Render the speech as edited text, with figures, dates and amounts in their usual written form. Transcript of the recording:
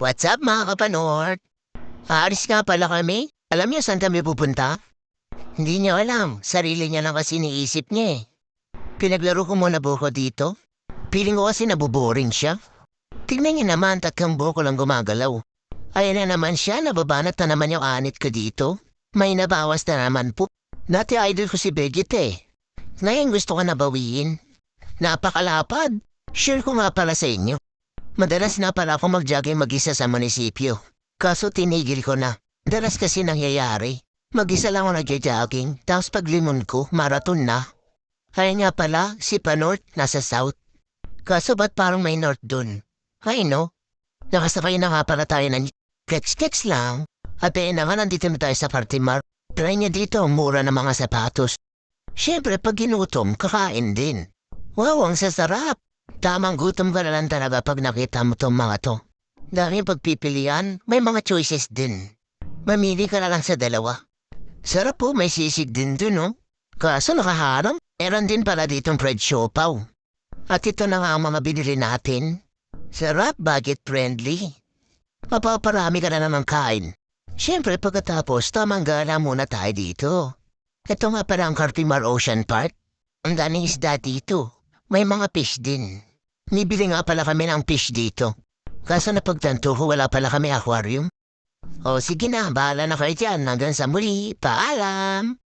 What's up mga kapanort? Aalis nga pala kami. Alam niyo saan kami pupunta? Hindi niyo alam. Sarili niya lang kasi iniisip niya eh. Pinaglaro ko muna buko dito. Feeling ko kasi nabuboring siya. Tignan niyo naman, tatlong buko lang gumagalaw. Ayan na naman siya, nababanat na naman yung anit ko dito. May nabawas na naman po. Dati idol ko si Vegeta eh. Ngayon gusto ko na bawiin. Napakalapad. Share ko nga pala sa inyo. Madalas na pala ako mag-jogging mag-isa sa munisipyo. Kaso tinigil ko na. Madalas kasi nangyayari. Mag-isa lang ako nag-jogging, tapos paglimon ko, marathon na. Kaya nga pala, si Panort nasa south. Kaso ba't parang may north dun? Ay no, nakasakay na nga pala tayo ng flex lang. At na nga nandito na tayo sa Partimar. Try niya dito ang mura ng mga sapatos. Siyempre pag ginutom, kakain din. Wow, ang sasarap. Tamang gutom ka na lang talaga pag nakita mo tong mga to. Daming pagpipilian, may mga choices din. Mamili ka na lang sa dalawa. Sarap po, may sisig din dun, no? Kaso nakaharang, meron din pala ditong fried siopaw. At ito na nga ang mga binili natin. Sarap, budget friendly. Mapaparami ka na ng kain. Siyempre pagkatapos, tamang gala muna tayo dito. Ito nga pala ang Cartimar Ocean Park. Ang daming isda dito. May mga fish din. Nibili nga pala kami ng fish dito. Kaso napagtanto ko wala pala kami aquarium. O sige na, bahala na kayo dyan. Hanggang sa muli. Paalam!